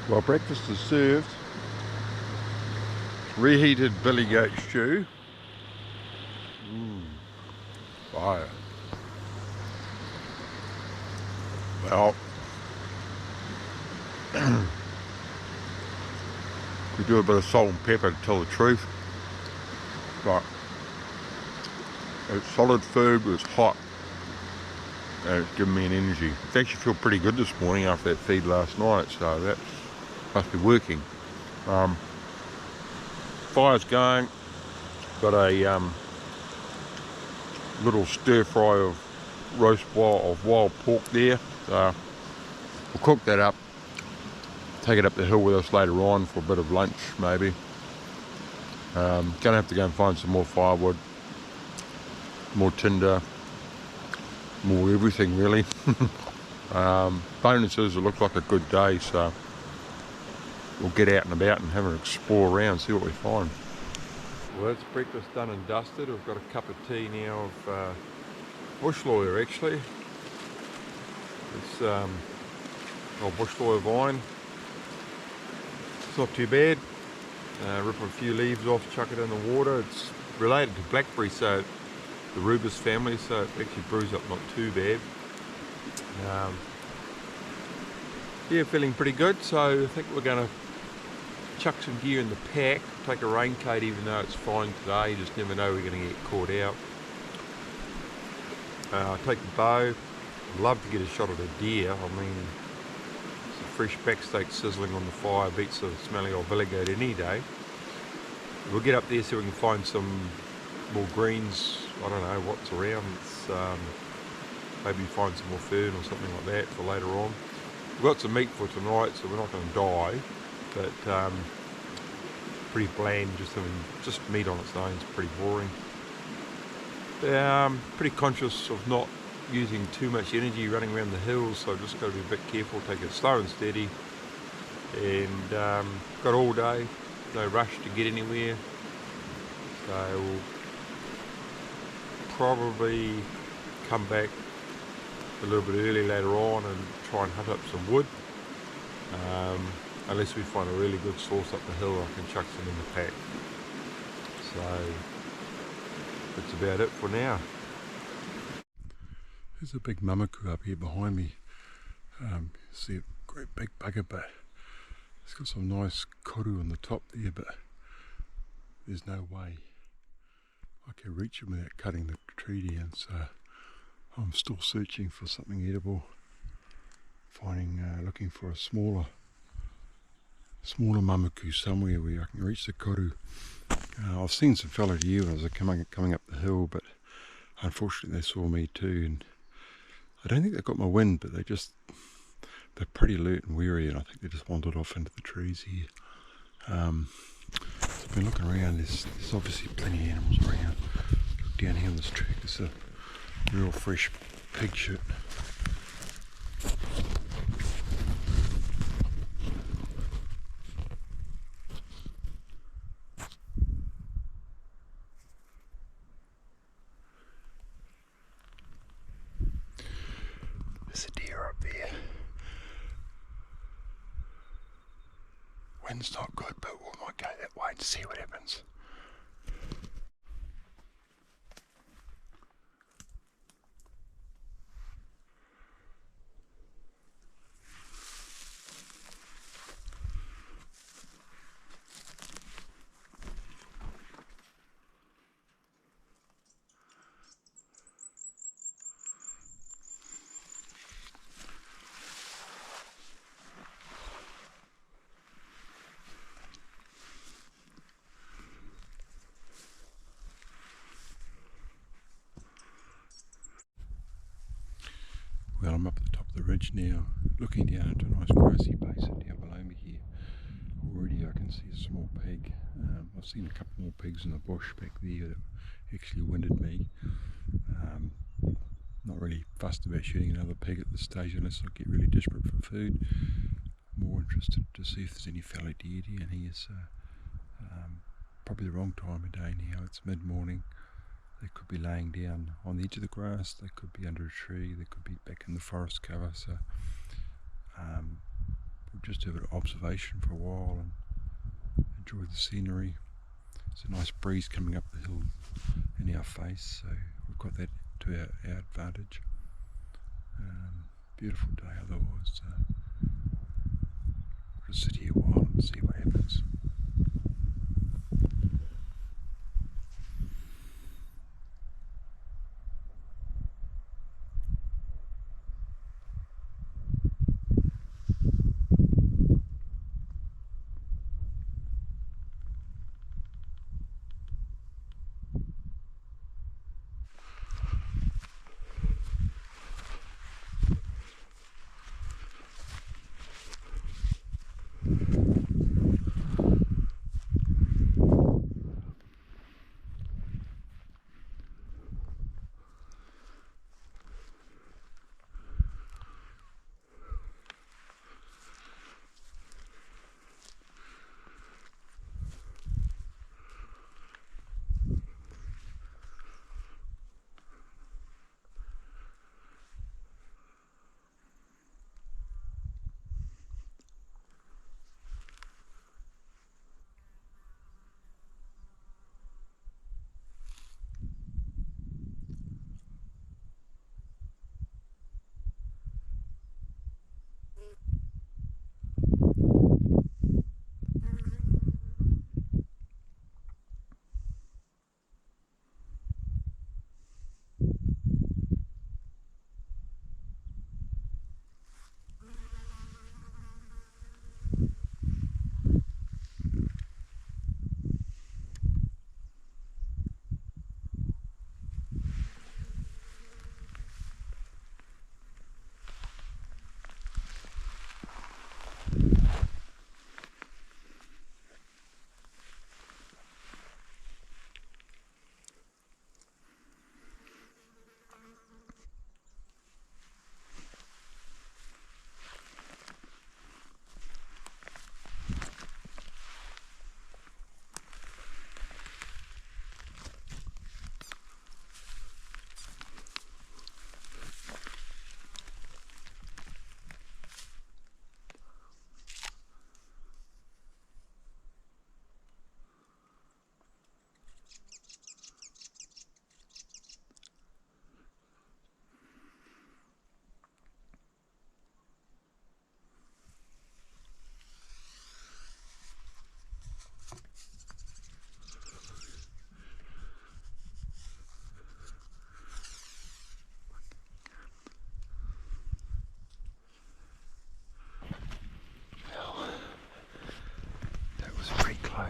Well, breakfast is served. Reheated billy goat stew. Fire. Well, we do a bit of salt and pepper to tell the truth, but it's solid food, it's hot, and it's giving me an energy. It actually feel pretty good this morning after that feed last night, so that must be working. Fire's going. Got a little stir fry of roast wild pork there. So we'll cook that up, take it up the hill with us later on for a bit of lunch maybe. Gonna have to go and find some more firewood, more tinder, more everything really. Bonus is it looks like a good day, so we'll get out and about and have an explore around, see what we find. Well, that's breakfast done and dusted. We've got a cup of tea now of bush lawyer actually. It's old bush lawyer vine. It's not too bad. Rip a few leaves off, chuck it in the water. It's related to blackberry, so the rubus family, so it actually brews up not too bad. Yeah, feeling pretty good, so I think we're going to chuck some gear in the pack, take a raincoat even though it's fine today. You just never know we're going to get caught out. Take the bow. I'd love to get a shot at a deer. I mean, some fresh backsteak sizzling on the fire beats the smelly old billy goat any day. We'll get up there so we can find some more greens. I don't know what's around. Maybe find some more fern or something like that for later on. We've got some meat for tonight, so we're not going to die, but pretty bland. Just meat on its own is pretty boring. Pretty conscious of not using too much energy running around the hills, so I've just got to be a bit careful, take it slow and steady. And got all day, no rush to get anywhere, so we'll probably come back a little bit early later on and try and hunt up some wood, unless we find a really good source up the hill. I can chuck some in the pack. So that's about it for now. There's a big mamaku up here behind me. See a great big bugger, but it's got some nice koru on the top there, but there's no way I can reach him without cutting the tree down, so I'm still searching for something edible, looking for a smaller mamaku somewhere where I can reach the koru. I've seen some fellow deer as they're coming up the hill, but unfortunately they saw me too, and I don't think they got my wind, but they're pretty alert and wary, and I think they just wandered off into the trees here. So I've been looking around. There's obviously plenty of animals around. Look down here on this track, there's a real fresh pig shit. There's a deer up there. Wind's not good, but we might go that way to see what happens. Well, I'm up at the top of the ridge now, looking down into a nice grassy basin down below me here. Already I can see a small pig. I've seen a couple more pigs in the bush back there that actually winded me. Not really fussed about shooting another pig at this stage unless I get really desperate for food. More interested to see if there's any fallow deer down here, so probably the wrong time of day now. It's mid-morning. They could be laying down on the edge of the grass, they could be under a tree, they could be back in the forest cover, so we'll just have an observation for a while and enjoy the scenery. It's a nice breeze coming up the hill in our face, so we've got that to our advantage. Beautiful day otherwise. We'll just sit here a while and see what happens.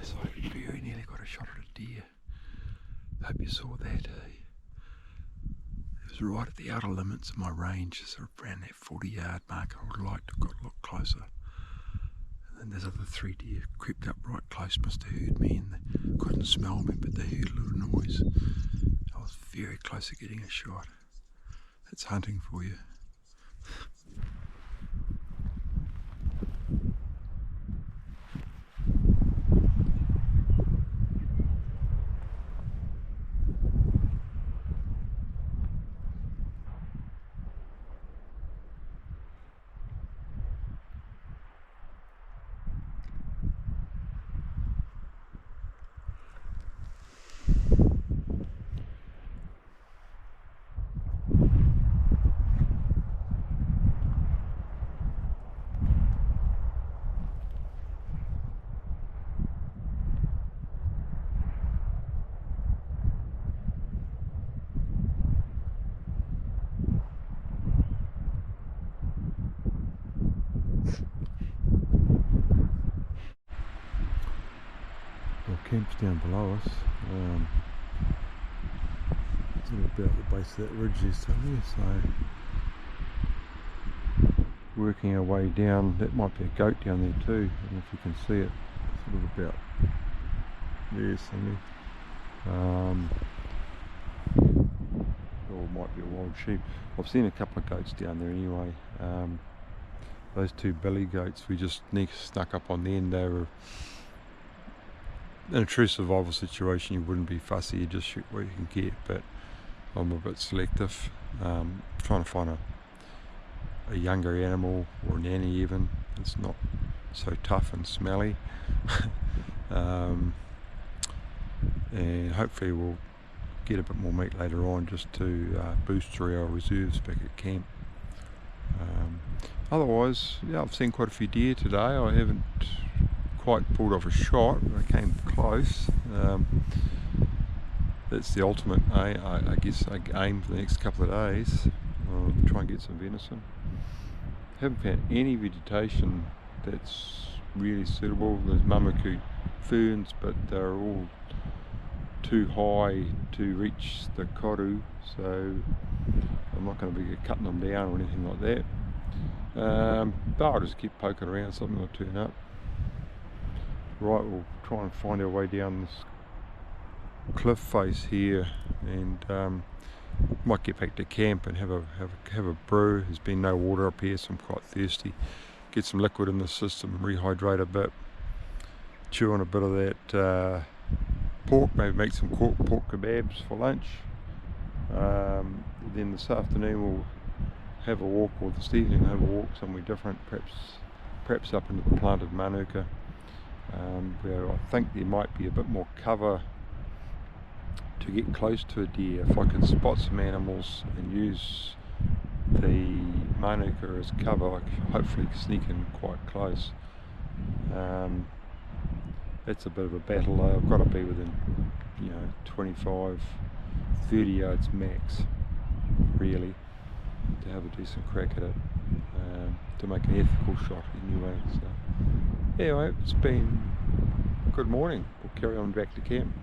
So I very nearly got a shot at a deer. Hope you saw that. It was right at the outer limits of my range, sort of around that 40-yard mark. I would have liked to have got a lot closer. And then there's other 3 deer crept up right close, must have heard me, and they couldn't smell me, but they heard a little noise. I was very close to getting a shot. That's hunting for you. Camp's down below us. It's about the base of that ridge there somewhere, so working our way down. That might be a goat down there too, and if you can see it, sort of about there somewhere. Or it might be a wild sheep. I've seen a couple of goats down there anyway. Those 2 billy goats, we just snuck up on the end. They were in a true survival situation. You wouldn't be fussy, you just shoot what you can get, but I'm a bit selective, trying to find a younger animal or a nanny even, It's not so tough and smelly. And hopefully we'll get a bit more meat later on, just to boost through our reserves back at camp. Otherwise, yeah, I've seen quite a few deer today. I haven't quite pulled off a shot, but I came close. That's the ultimate I guess aim for the next couple of days. Try and get some venison. Haven't found any vegetation that's really suitable. There's mamaku ferns, but they're all too high to reach the koru, so I'm not going to be cutting them down or anything like that. But I'll just keep poking around, something will turn up. Right, we'll try and find our way down this cliff face here, and might get back to camp and have a brew. There's been no water up here, so I'm quite thirsty. Get some liquid in the system, rehydrate a bit, chew on a bit of that pork, maybe make some pork kebabs for lunch. Then this afternoon we'll have a walk, or this evening we'll have a walk somewhere different, perhaps up into the planted manuka, where I think there might be a bit more cover to get close to a deer. If I can spot some animals and use the manuka as cover, I can hopefully sneak in quite close. That's a bit of a battle though. I've got to be within 25-30 yards max, really, to have a decent crack at it, to make an ethical shot anyway. So anyway, it's been a good morning. We'll carry on back to camp.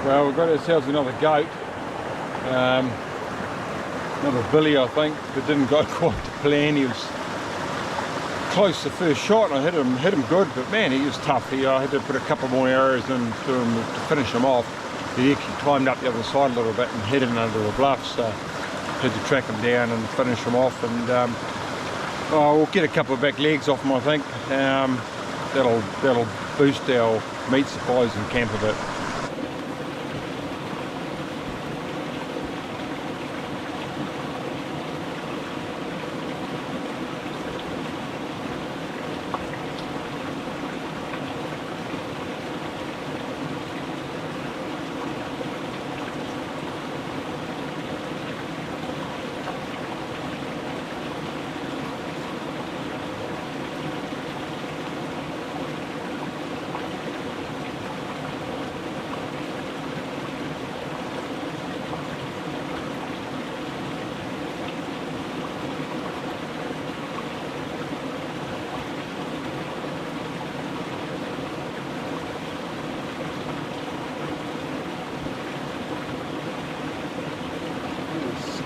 Well, we've got ourselves another goat, another billy I think, that didn't go quite to plan. He was close the first shot and I hit him good, but man, he was tough. I had to put a couple more arrows into him to finish him off. He actually climbed up the other side a little bit and hid in under a bluff, so had to track him down and finish him off. And we'll get a couple of back legs off him, I think. That'll boost our meat supplies in camp a bit.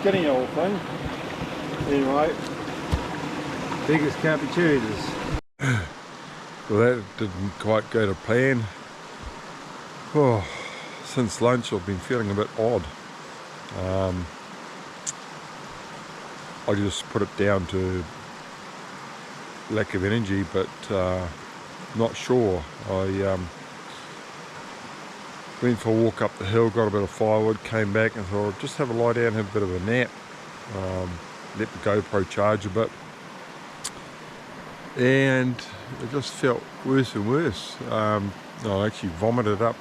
Skinny old thing. Anyway, biggest can't be choosers. Well, that didn't quite go to plan. Oh, since lunch I've been feeling a bit odd. I just put it down to lack of energy, but not sure. I went for a walk up the hill, got a bit of firewood, came back and thought I'd just have a lie down, have a bit of a nap, let the GoPro charge a bit, and it just felt worse and worse. I actually vomited up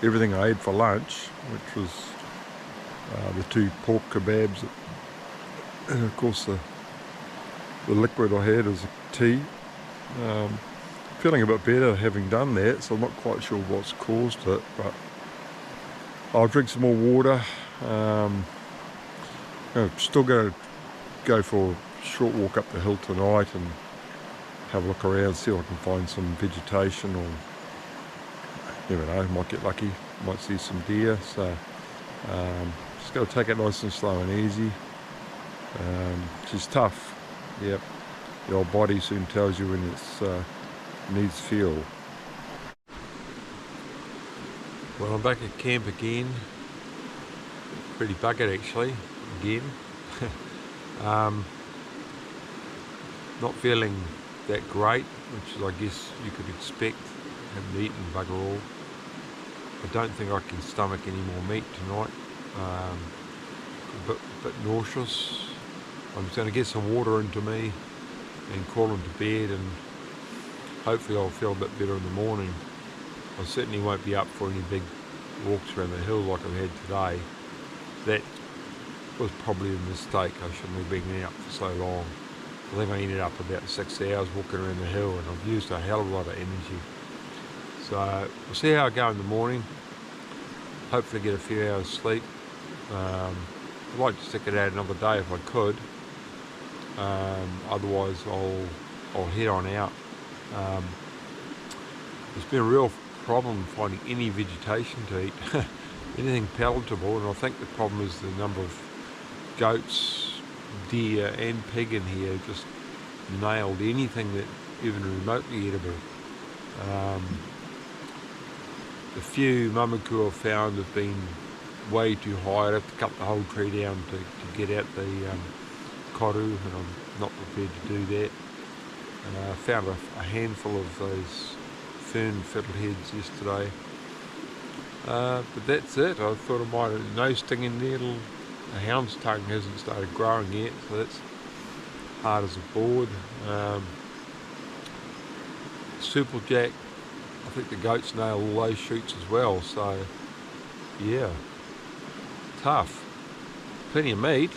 everything I ate for lunch, which was the 2 pork kebabs, and of course the liquid I had is tea. Feeling a bit better having done that, so I'm not quite sure what's caused it, but I'll drink some more water. I'm still going to go for a short walk up the hill tonight and have a look around, see if I can find some vegetation, or never know, might get lucky, might see some deer. So just got to take it nice and slow and easy. Which is tough. Yep, the old body soon tells you when it's needs fuel. Well, I'm back at camp again. Pretty buggered actually, again. Not feeling that great, which is I guess you could expect. Haven't eaten bugger all. I don't think I can stomach any more meat tonight. A bit nauseous. I'm just going to get some water into me and crawl into bed, and hopefully I'll feel a bit better in the morning. I certainly won't be up for any big walks around the hill like I've had today. That was probably a mistake. I shouldn't have been out for so long. I think I ended up about 6 hours walking around the hill, and I've used a hell of a lot of energy. So we'll see how I go in the morning. Hopefully get a few hours sleep. I'd like to stick it out another day if I could. Otherwise I'll head on out. It's been a real problem finding any vegetation to eat, anything palatable, and I think the problem is the number of goats, deer and pig in here just nailed anything that even remotely edible. The few mamaku I've found have been way too high. I'd have to cut the whole tree down to get out the koru, and I'm not prepared to do that. I found a handful of those fern fiddleheads yesterday, but that's it. I thought I might have no sting in there. The hound's tongue hasn't started growing yet, so that's hard as a board. Superjack, I think the goats nail all those shoots as well, so yeah, tough. Plenty of meat.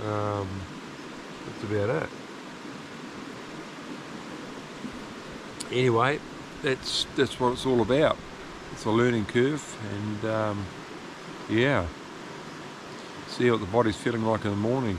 That's about it. Anyway, that's what it's all about. It's a learning curve, and yeah, see what the body's feeling like in the morning.